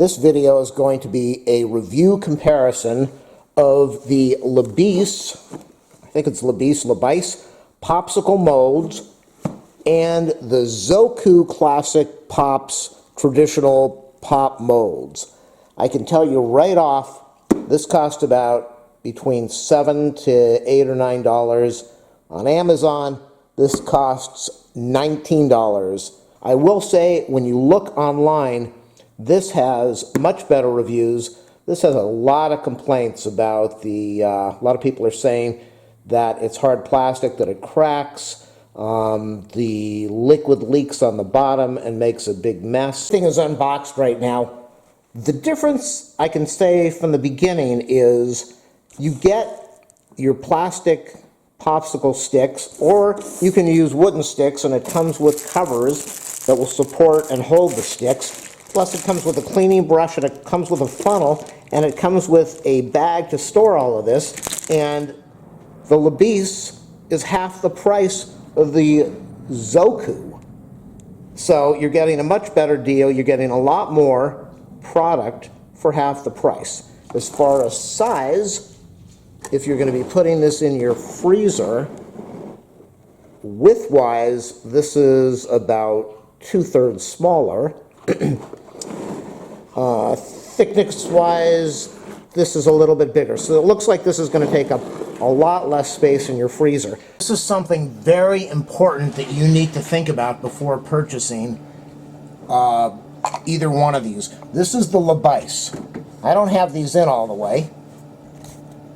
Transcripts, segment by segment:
This video is going to be a review comparison of the Lebice, I think it's Lebice Popsicle molds and the Zoku Classic Pops traditional pop molds. I can tell you right off, this cost about between $7 to $8 or $9. On Amazon, this costs $19. I will say, when you look online, this has much better reviews. This has a lot of complaints about a lot of people are saying that it's hard plastic, that it cracks, the liquid leaks on the bottom and makes a big mess. This thing is unboxed right now. The difference I can say from the beginning is you get your plastic popsicle sticks, or you can use wooden sticks, and it comes with covers that will support and hold the sticks. Plus it comes with a cleaning brush, and it comes with a funnel, and it comes with a bag to store all of this. And the Lebice is half the price of the Zoku. So you're getting a much better deal. You're getting a lot more product for half the price. As far as size, if you're going to be putting this in your freezer, width-wise, this is about 2/3 smaller. Thickness-wise, this is a little bit bigger. So it looks like this is going to take up a lot less space in your freezer. This is something very important that you need to think about before purchasing either one of these. This is the Lebice. I don't have these in all the way,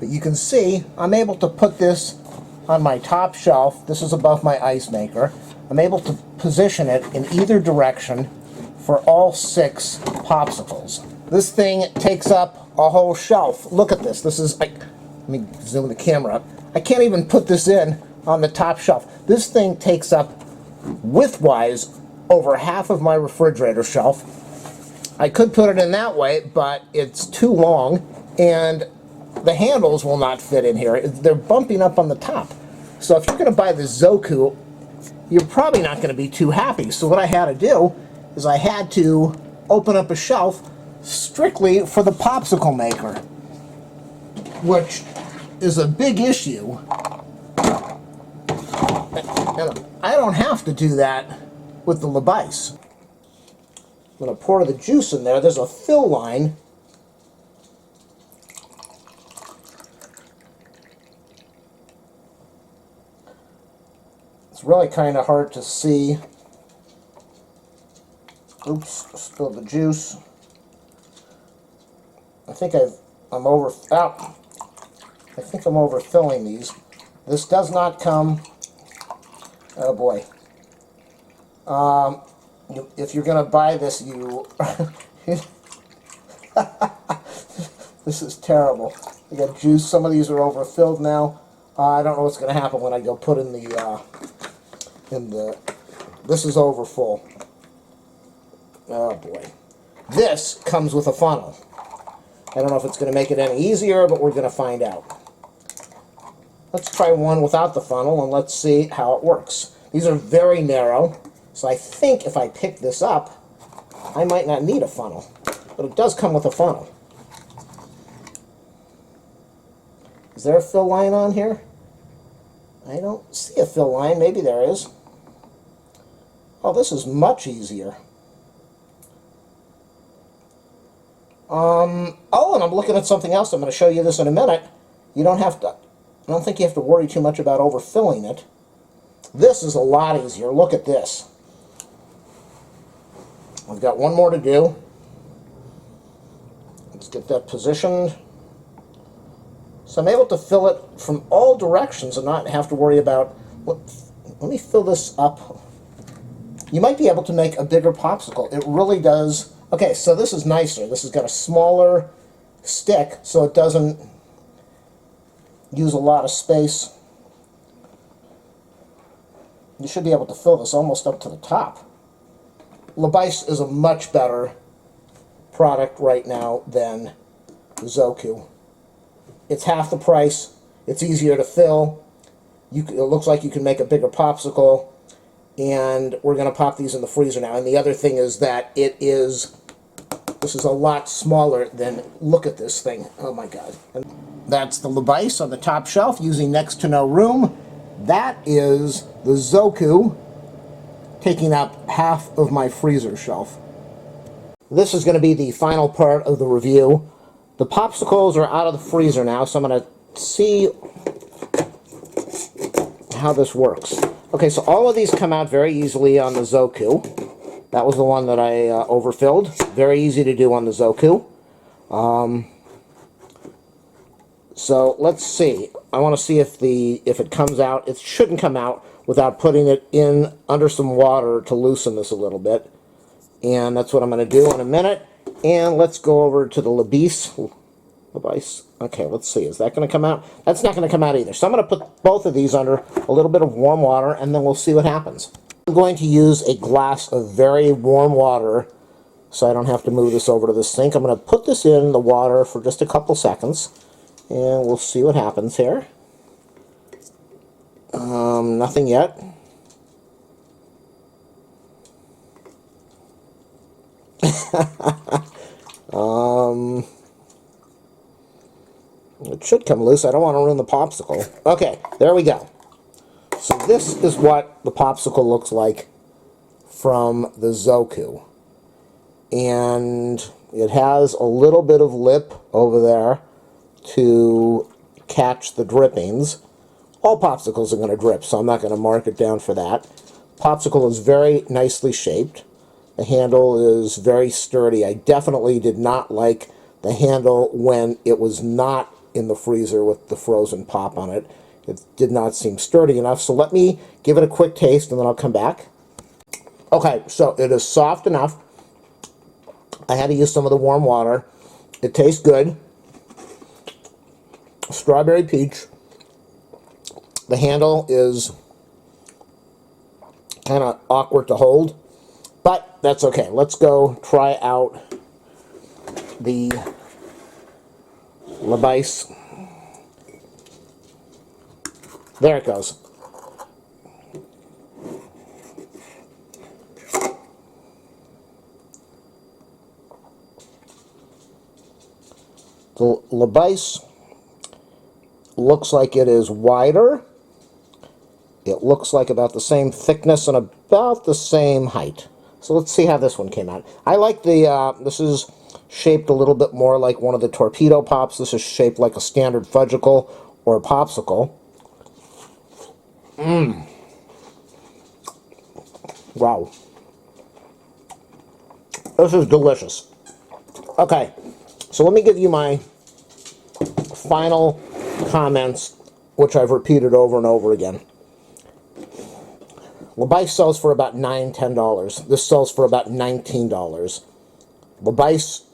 but you can see I'm able to put this on my top shelf. This is above my ice maker. I'm able to position it in either direction for all 6 popsicles. This thing takes up a whole shelf. Look at this. This is, let me zoom the camera up. I can't even put this in on the top shelf. This thing takes up, width-wise, over half of my refrigerator shelf. I could put it in that way, but it's too long, and the handles will not fit in here. They're bumping up on the top. So if you're going to buy the Zoku, you're probably not going to be too happy. So what I had to do is I had to open up a shelf strictly for the popsicle maker, which is a big issue. And I don't have to do that with the Lebice. I'm going to pour the juice in there. There's a fill line. It's really kind of hard to see. Oops, spilled the juice. I think I'm overfilling these. This does not come. Oh boy. If you're going to buy this, this is terrible. I got juice. Some of these are overfilled now. I don't know what's going to happen when I go put in the this is over full. Oh boy. This comes with a funnel. I don't know if it's going to make it any easier, but we're going to find out. Let's try one without the funnel, and let's see how it works. These are very narrow, so I think if I pick this up, I might not need a funnel. But it does come with a funnel. Is there a fill line on here? I don't see a fill line. Maybe there is. Oh, this is much easier. Oh, and I'm looking at something else. I'm going to show you this in a minute. You don't have to, I don't think you have to worry too much about overfilling it. This is a lot easier. Look at this. I've got one more to do. Let's get that positioned. So I'm able to fill it from all directions and not have to worry about, let me fill this up. You might be able to make a bigger popsicle. It really does. Okay, so this is nicer. This has got a smaller stick, so it doesn't use a lot of space. You should be able to fill this almost up to the top. Lebice is a much better product right now than Zoku. It's half the price. It's easier to fill. It looks like you can make a bigger popsicle. And we're going to pop these in the freezer now. And the other thing is that it is This is a lot smaller than, look at this thing. Oh my God. And that's the Lebice on the top shelf using next to no room. That is the Zoku taking up half of my freezer shelf. This is going to be the final part of the review. The Popsicles are out of the freezer now, so I'm going to see how this works. Okay, so all of these come out very easily on the Zoku. That was the one that I overfilled. Very easy to do on the Zoku. So let's see. I want to see if it comes out. It shouldn't come out without putting it in under some water to loosen this a little bit. And that's what I'm going to do in a minute. And let's go over to the Lebice. Okay, let's see. Is that going to come out? That's not going to come out either. So I'm going to put both of these under a little bit of warm water, and then we'll see what happens. I'm going to use a glass of very warm water so I don't have to move this over to the sink. I'm going to put this in the water for just a couple seconds, and we'll see what happens here. Nothing yet. It should come loose. I don't want to ruin the popsicle. Okay, there we go. So this is what the popsicle looks like from the Zoku. And it has a little bit of lip over there to catch the drippings. All popsicles are going to drip, so I'm not going to mark it down for that. Popsicle is very nicely shaped. The handle is very sturdy. I definitely did not like the handle when it was not in the freezer with the frozen pop on it. It did not seem sturdy enough, so let me give it a quick taste and then I'll come back. Okay, so it is soft enough. I had to use some of the warm water. It tastes good. Strawberry peach. The handle is kind of awkward to hold, but that's okay. Let's go try out the Lebice. There it goes. The Lebice looks like it is wider. It looks like about the same thickness and about the same height. So let's see how this one came out. I like the, this is shaped a little bit more like one of the torpedo pops. This is shaped like a standard fudgicle or a popsicle. Wow. This is delicious. Okay, so let me give you my final comments, which I've repeated over and over again. Lebice sells for about $9, $10. This sells for about $19. Lebice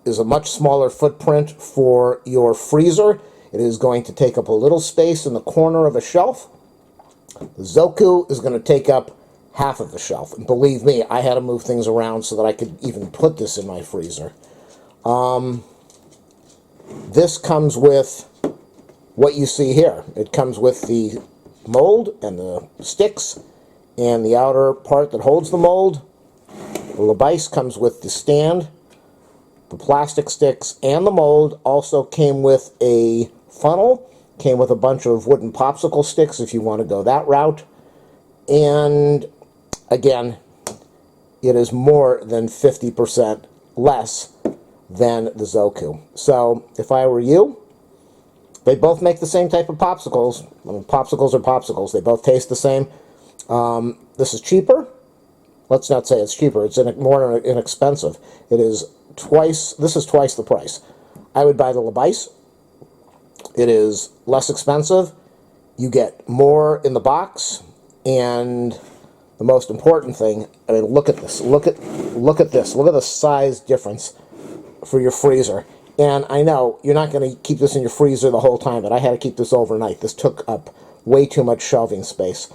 is a much smaller footprint for your freezer. It is going to take up a little space in the corner of a shelf. The Zoku is going to take up half of the shelf. And believe me, I had to move things around so that I could even put this in my freezer. This comes with what you see here. It comes with the mold and the sticks and the outer part that holds the mold. The Lebice comes with the stand, the plastic sticks, and the mold. Also came with a funnel, came with a bunch of wooden popsicle sticks if you want to go that route. And again, it is more than 50% less than the Zoku. So if I were you, they both make the same type of popsicles. I mean, popsicles are popsicles. They both taste the same. This is cheaper. Let's not say it's cheaper. It's more inexpensive. It is twice. This is twice the price. I would buy the Lebice. It is less expensive. You get more in the box, and the most important thing. I mean, look at this. Look at this. Look at the size difference for your freezer. And I know you're not going to keep this in your freezer the whole time, but I had to keep this overnight. This took up way too much shelving space.